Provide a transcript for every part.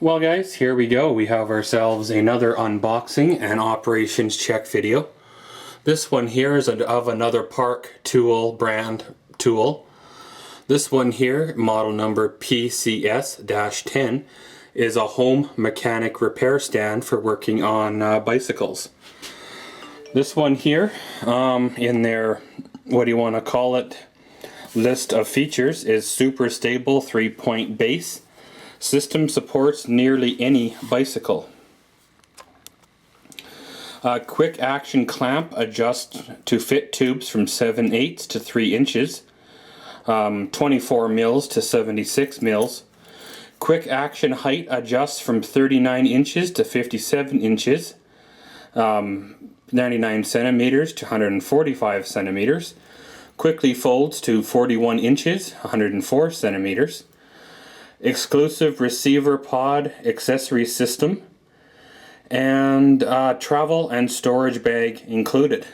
Well guys, here we go. We have ourselves another unboxing and operations check video. This one here is of another Park Tool brand tool. This one here, model number PCS-10, is a home mechanic repair stand for working on bicycles. This one here, in their, what do you want to call it, list of features, is super stable 3-point base. System supports nearly any bicycle. Quick action clamp adjusts to fit tubes from 7/8 to 3 inches. 24 mils to 76 mils. Quick action height adjusts from 39 inches to 57 inches. 99 centimeters to 145 centimeters. Quickly folds to 41 inches, 104 centimeters. Exclusive receiver pod accessory system, and travel and storage bag included.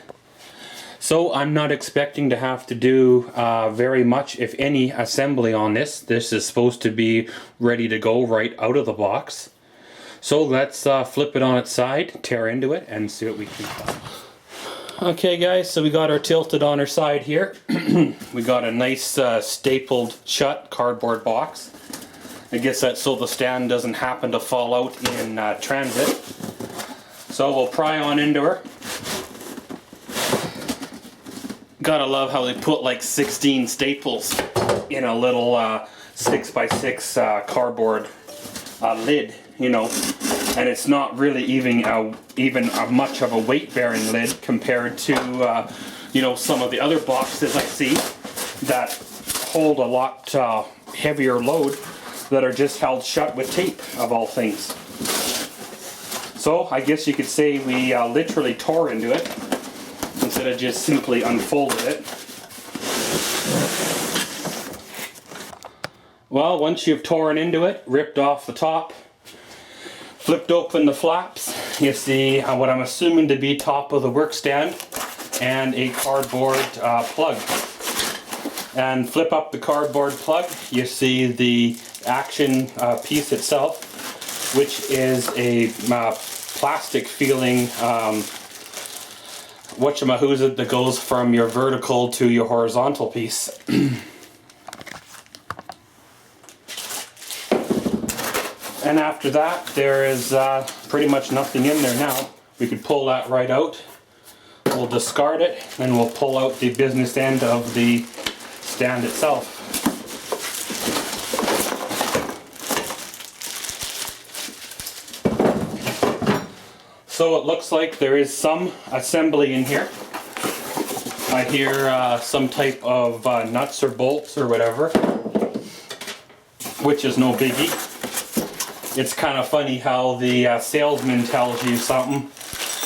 So I'm not expecting to have to do very much, if any, assembly on this. This is supposed to be ready to go right out of the box. So let's flip it on its side, tear into it, and see what we can find. Okay guys, so we got our tilted on our side here. We got a nice stapled shut cardboard box. I guess that's so the stand doesn't happen to fall out in transit. So we'll pry on into her. Gotta love how they put like 16 staples in a little 6x6 cardboard lid, you know. And it's not really even much of a weight-bearing lid compared to, you know, some of the other boxes I see that hold a lot heavier load, that are just held shut with tape, of all things. So I guess you could say we literally tore into it instead of just simply unfolded it. Well, once you've torn into it, ripped off the top, flipped open the flaps, you see what I'm assuming to be top of the work stand and a cardboard plug. And flip up the cardboard plug, you see the action piece itself, which is a plastic feeling whatchamahooza that goes from your vertical to your horizontal piece. And after that, there is pretty much nothing in there now. We could pull that right out. We'll discard it, and we'll pull out the business end of the stand itself. So it looks like there is some assembly in here. I hear some type of nuts or bolts or whatever, which is no biggie. It's kind of funny how the salesman tells you something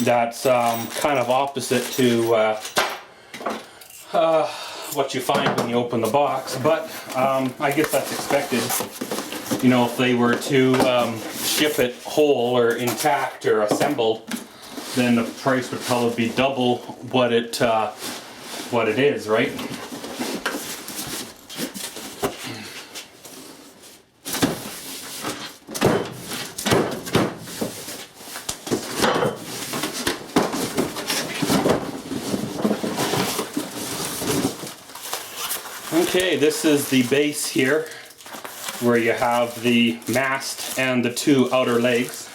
that's kind of opposite to what you find when you open the box, but I guess that's expected. You know, if they were to ship it whole or intact or assembled, then the price would probably be double what it is, right? Okay, this is the base here, where you have the mast and the two outer legs.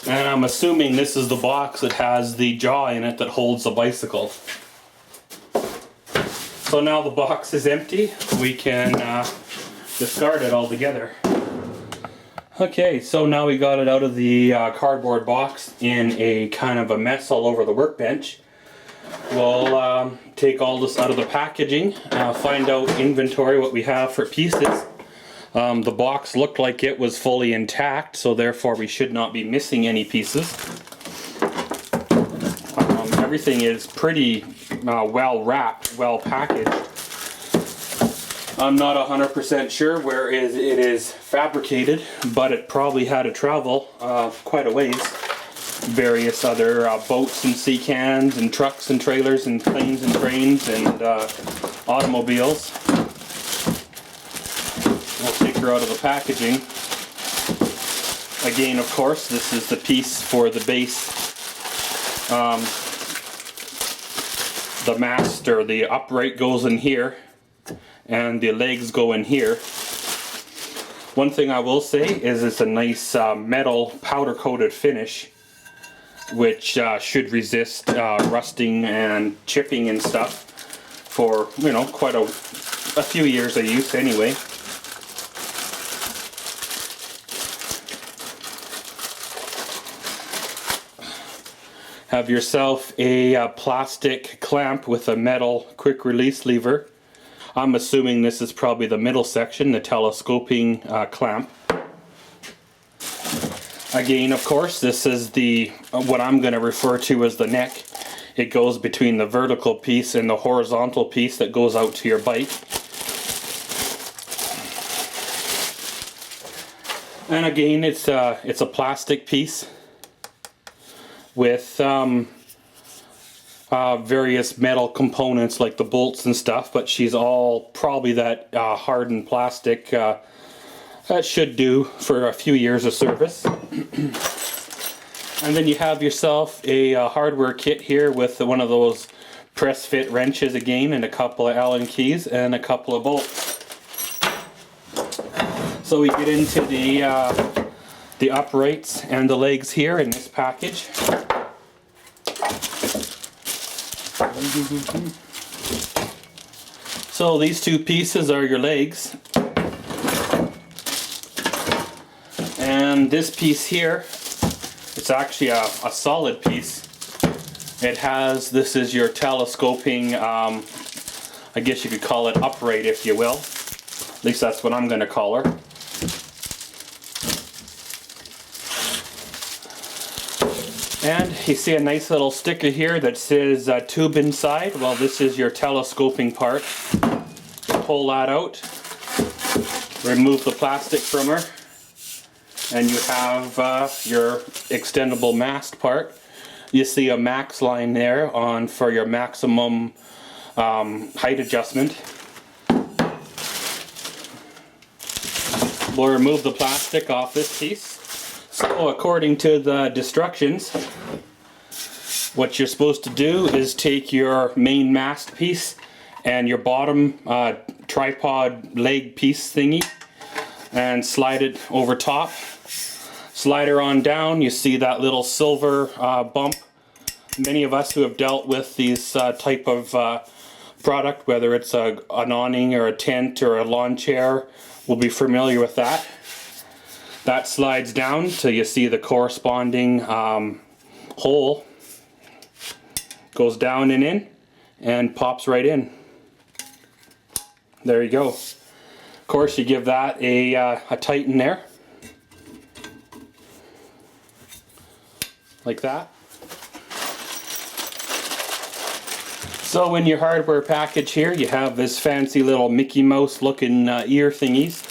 And I'm assuming this is the box that has the jaw in it that holds the bicycle. So now the box is empty, we can discard it altogether. Okay, so now we got it out of the cardboard box in a kind of a mess all over the workbench. We'll take all this out of the packaging, find out inventory, what we have for pieces. The box looked like it was fully intact, so therefore we should not be missing any pieces. Everything is pretty well wrapped, well packaged. I'm not 100% sure where it is fabricated, but it probably had to travel quite a ways. Various other boats and sea cans and trucks and trailers and planes and trains and automobiles. We'll take her out of the packaging. Again, of course, this is the piece for the base. The mast or the upright goes in here, and the legs go in here. One thing I will say is it's a nice metal powder coated finish, which should resist rusting and chipping and stuff for, you know, quite a few years of use anyway. Have yourself a plastic clamp with a metal quick release lever. I'm assuming this is probably the middle section, the telescoping clamp. Again, of course, this is the what I'm going to refer to as the neck. It goes between the vertical piece and the horizontal piece that goes out to your bike. And again, it's a plastic piece with various metal components like the bolts and stuff, but she's all probably that hardened plastic. That should do for a few years of service. And then you have yourself a hardware kit here with one of those press fit wrenches again, and a couple of Allen keys and a couple of bolts. So we get into the uprights and the legs here in this package. So these two pieces are your legs, and this piece here, it's actually a solid piece. It has, this is your telescoping, I guess you could call it upright if you will. At least that's what I'm going to call her. And you see a nice little sticker here that says tube inside. Well, this is your telescoping part. Pull that out, remove the plastic from her, and you have your extendable mast part. You see a max line there on for your maximum height adjustment. We'll remove the plastic off this piece. So according to the instructions, what you're supposed to do is take your main mast piece and your bottom tripod leg piece thingy and slide it over top. Slide her on down. You see that little silver bump. Many of us who have dealt with these type of product, whether it's an awning or a tent or a lawn chair, will be familiar with that. That slides down till you see the corresponding hole. Goes down and in and pops right in. There you go. Of course, you give that a tighten there. Like that. So in your hardware package here, you have this fancy little Mickey Mouse looking ear thingies.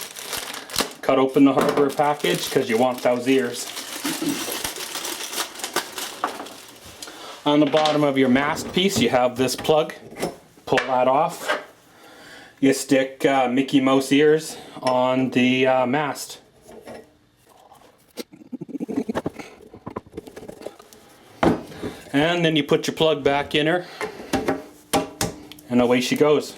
Cut open the hardware package because you want those ears. On the bottom of your mast piece you have this plug. Pull that off. You stick Mickey Mouse ears on the mast. And then you put your plug back in her and away she goes.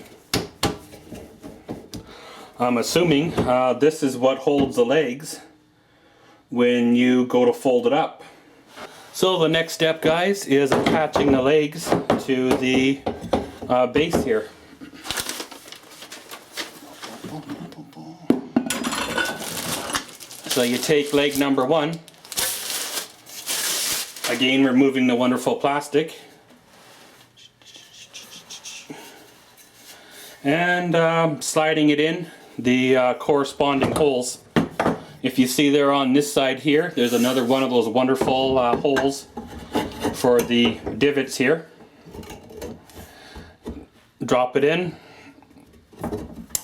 I'm assuming this is what holds the legs when you go to fold it up. So the next step, guys, is attaching the legs to the base here. So you take leg number one, again removing the wonderful plastic, and sliding it in the corresponding holes. If you see there on this side here, there's another one of those wonderful holes for the divots here. Drop it in,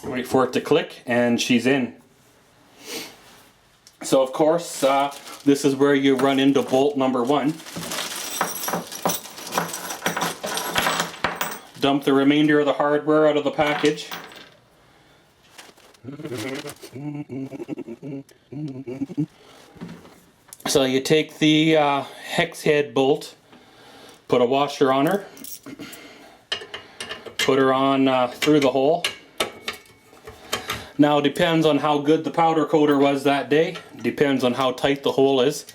wait for it to click, and she's in. So of course, this is where you run into bolt number one. dump the remainder of the hardware out of the package. So you take the hex head bolt, put a washer on her, put her on through the hole. Now it depends on how good the powder coater was that day, depends on how tight the hole is.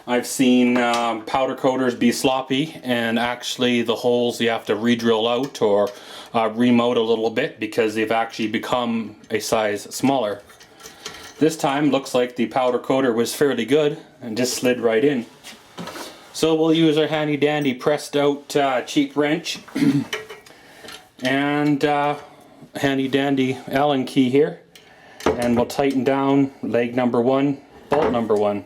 I've seen powder coaters be sloppy, and actually the holes you have to re-drill out or remote a little bit because they've actually become a size smaller. This time looks like the powder coater was fairly good and just slid right in. So we'll use our handy dandy pressed out cheap wrench and handy dandy Allen key here, and we'll tighten down leg number 1, bolt number 1.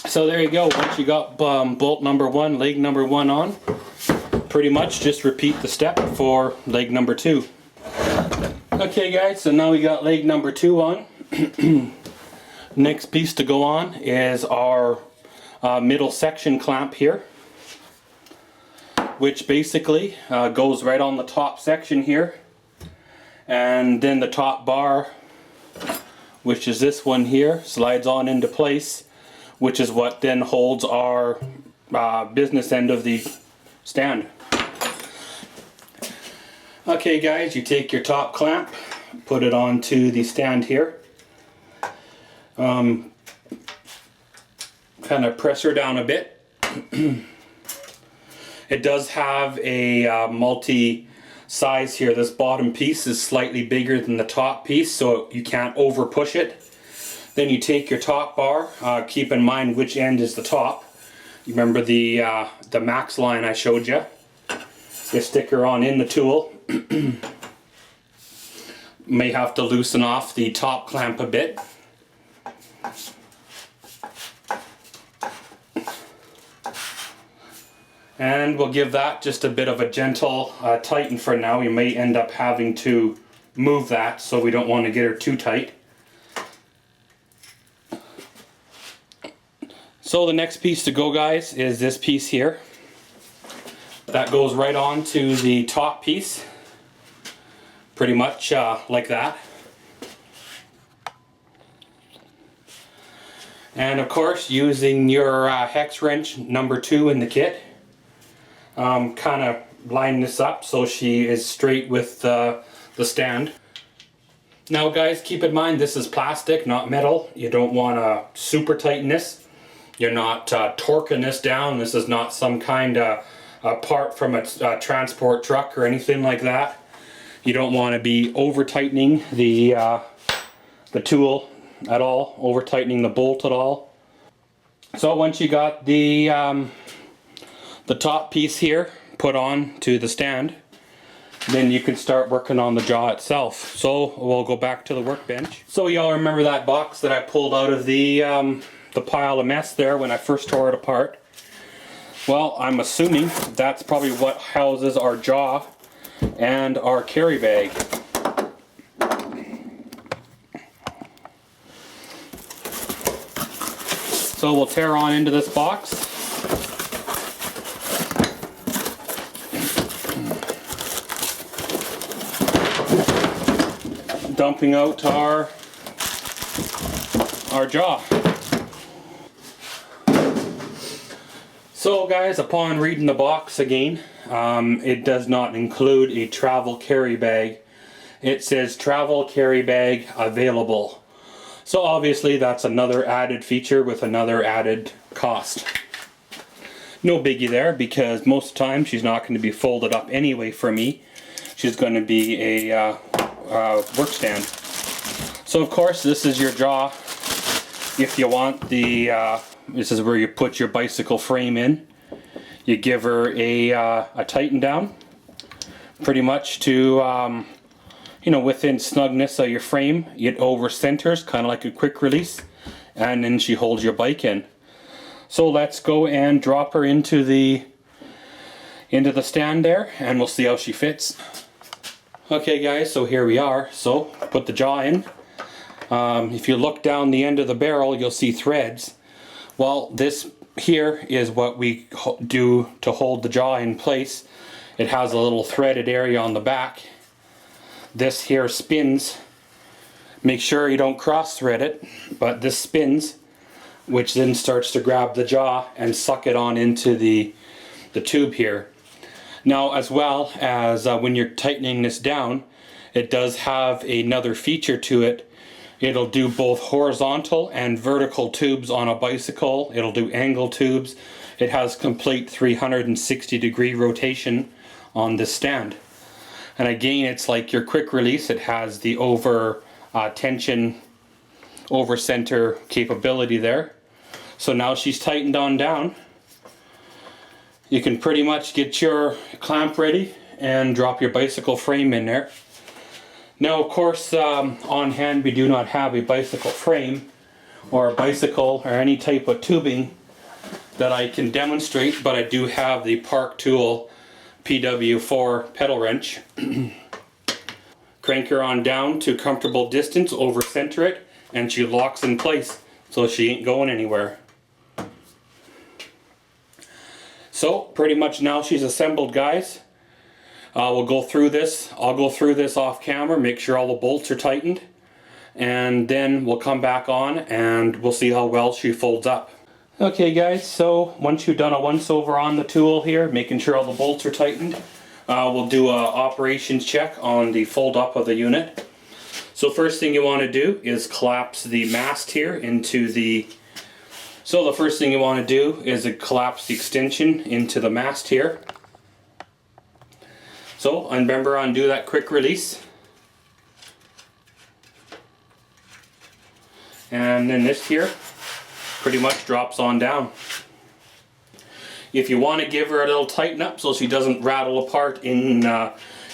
So there you go. Once you got bolt number 1, leg number 1 on, pretty much just repeat the step for leg number 2. Okay guys, so now we got leg number 2 on. Next piece to go on is our middle section clamp here, which basically goes right on the top section here, and then the top bar, which is this one here, slides on into place, which is what then holds our business end of the stand. Okay guys, you take your top clamp, put it onto the stand here, kind of press her down a bit. It does have a multi-size here. This bottom piece is slightly bigger than the top piece, so you can't over push it. Then you take your top bar, keep in mind which end is the top. You remember the max line I showed you? You stick her on in the tool. May have to loosen off the top clamp a bit. And we'll give that just a bit of a gentle tighten for now. We may end up having to move that, so we don't want to get her too tight. So the next piece to go, guys, is this piece here. That goes right on to the top piece, pretty much like that. And of course, using your hex wrench number 2 in the kit, kind of line this up so she is straight with the stand. Now guys, keep in mind this is plastic, not metal. You don't want to super tighten this. You're not torquing this down. This is not some kind of part from a transport truck or anything like that. You don't want to be over tightening the tool at all, over tightening the bolt at all. So once you got the top piece here put on to the stand, then you can start working on the jaw itself. So we'll go back to the workbench. So y'all remember that box that I pulled out of the pile of mess there when I first tore it apart? Well, I'm assuming that's probably what houses our jaw and our carry bag. So we'll tear on into this box. Dumping out our jaw. So guys, upon reading the box again, it does not include a travel carry bag. It says travel carry bag available. So obviously that's another added feature with another added cost. No biggie there, because most of the time she's not going to be folded up anyway for me. She's going to be a work stand. So of course this is your jaw. If you want the this is where you put your bicycle frame in. You give her a tighten down, pretty much to you know, within snugness of your frame. It over centers, kind of like a quick release, and then she holds your bike in. So let's go and drop her into the stand there, and we'll see how she fits. Okay guys, so here we are. So put the jaw in. If you look down the end of the barrel, you'll see threads. Well, this here is what we do to hold the jaw in place. It has a little threaded area on the back. This here spins. Make sure you don't cross thread it, but this spins, which then starts to grab the jaw and suck it on into the tube here. Now, as well as when you're tightening this down, it does have another feature to it. It'll do both horizontal and vertical tubes on a bicycle. It'll do angle tubes. It has complete 360-degree rotation on this stand. And again, it's like your quick release. It has the tension over center capability there. So now she's tightened on down. You can pretty much get your clamp ready and drop your bicycle frame in there. Now, of course, on hand we do not have a bicycle frame or a bicycle or any type of tubing that I can demonstrate, but I do have the Park Tool PW4 pedal wrench. Crank her on down to comfortable distance, over center it, and she locks in place so she ain't going anywhere. So pretty much now she's assembled, guys. We'll go through this. I'll go through this off camera, make sure all the bolts are tightened, and then we'll come back on and we'll see how well she folds up. Okay guys, so once you've done a once over on the tool here, making sure all the bolts are tightened, we'll do a operations check on the fold up of the unit. So first thing you want to do is collapse the mast here into the... So the first thing you want to do is collapse the extension into the mast here. So remember, undo that quick release. And then this here pretty much drops on down. If you want to give her a little tighten up so she doesn't rattle apart in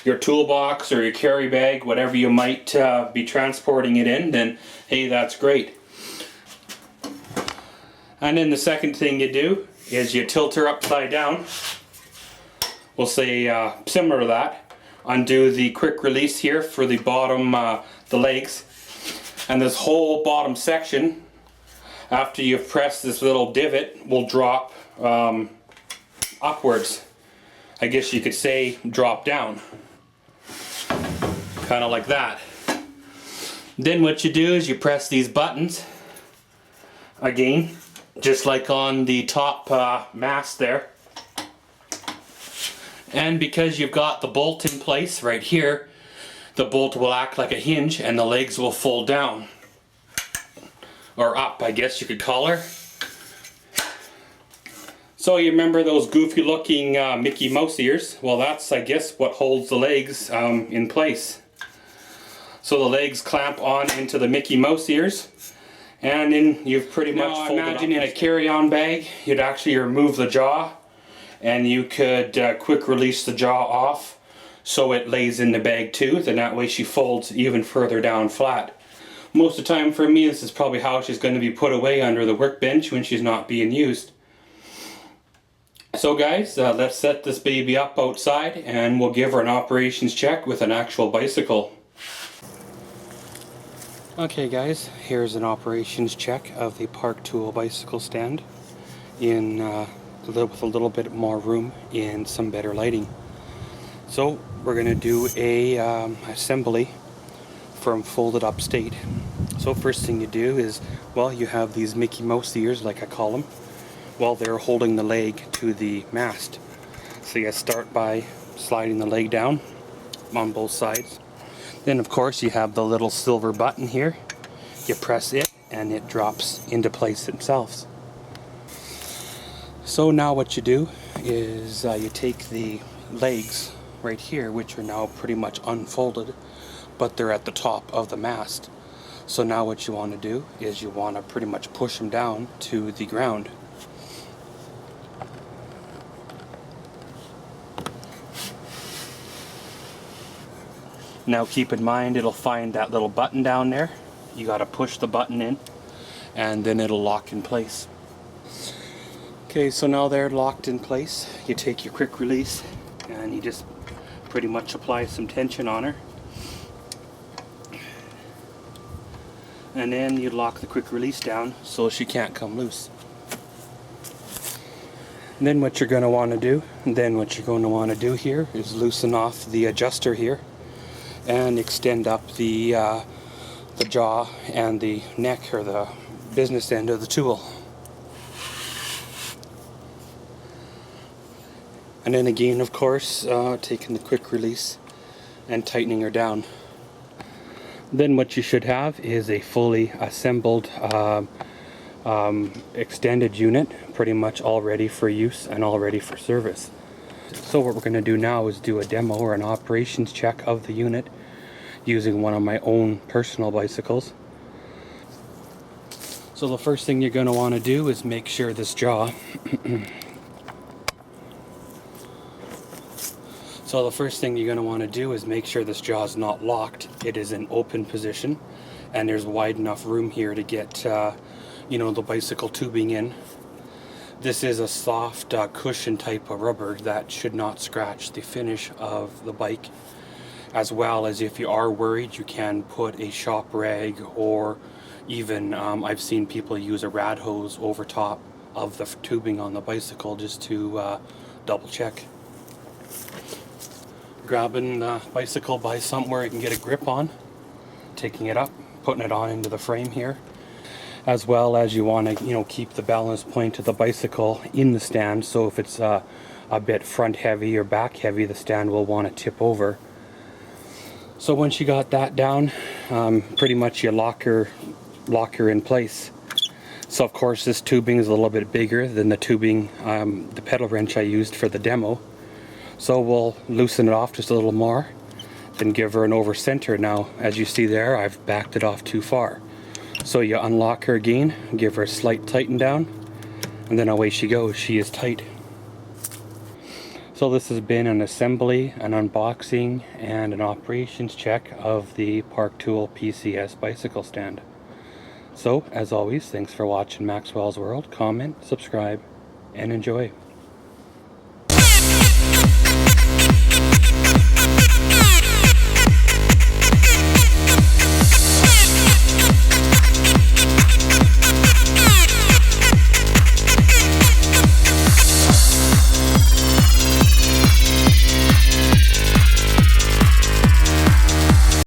your toolbox or your carry bag, whatever you might be transporting it in, then hey, that's great. And then the second thing you do is you tilt her upside down. We'll say similar to that. Undo the quick release here for the bottom, the legs. And this whole bottom section, after you've pressed this little divot, will drop upwards. I guess you could say drop down. Kind of like that. Then what you do is you press these buttons again, just like on the top mast there. And because you've got the bolt in place right here, the bolt will act like a hinge and the legs will fold down. Or up, I guess you could call her. So you remember those goofy looking Mickey Mouse ears? Well, that's, I guess, what holds the legs in place. So the legs clamp on into the Mickey Mouse ears. And then you've pretty much folded up. Imagine in a carry-on bag, you'd actually remove the jaw. And you could quick release the jaw off so it lays in the bag too, then that way she folds even further down flat. Most of the time for me, this is probably how she's going to be put away under the workbench when she's not being used. So guys, let's set this baby up outside and we'll give her an operations check with an actual bicycle. Okay guys, here's an operations check of the Park Tool bicycle stand in with a little bit more room and some better lighting. So we're going to do a assembly from folded up state. So first thing you do is, well, you have these Mickey Mouse ears, like I call them, while they're holding the leg to the mast. So you start by sliding the leg down on both sides. Then of course you have the little silver button here. You press it and it drops into place itself. So now what you do is you take the legs right here, which are now pretty much unfolded, but they're at the top of the mast. So now what you want to do is you want to pretty much push them down to the ground. Now keep in mind, it'll find that little button down there. You got to push the button in and then it'll lock in place. Okay, so now they're locked in place. You take your quick release and you just pretty much apply some tension on her. And then you lock the quick release down so she can't come loose. And then what you're going to want to do here is loosen off the adjuster here and extend up the jaw and the neck, or the business end of the tool. And then again, of course, taking the quick release and tightening her down. Then what you should have is a fully assembled extended unit, pretty much all ready for use and all ready for service. So what we're going to do now is do a demo or an operations check of the unit using one of my own personal bicycles. So the first thing you're going to want to do is make sure this jaw is not locked. It is in open position, and there's wide enough room here to get the bicycle tubing in. This is a soft cushion type of rubber that should not scratch the finish of the bike. As well as, if you are worried, you can put a shop rag, or even I've seen people use a rad hose over top of the tubing on the bicycle just to double check. Grabbing the bicycle by somewhere you can get a grip on, taking it up, putting it on into the frame here. As well as you want to keep the balance point of the bicycle in the stand, so if it's a bit front heavy or back heavy, the stand will want to tip over. So once you got that down, pretty much you lock her in place. So of course this tubing is a little bit bigger than the tubing, the pedal wrench I used for the demo. So we'll loosen it off just a little more, then give her an over center. Now, as you see there, I've backed it off too far. So you unlock her again, give her a slight tighten down, and then away she goes. She is tight. So this has been an assembly, an unboxing, and an operations check of the Park Tool PCS bicycle stand. So, as always, thanks for watching Maxwell's World. Comment, subscribe, and enjoy.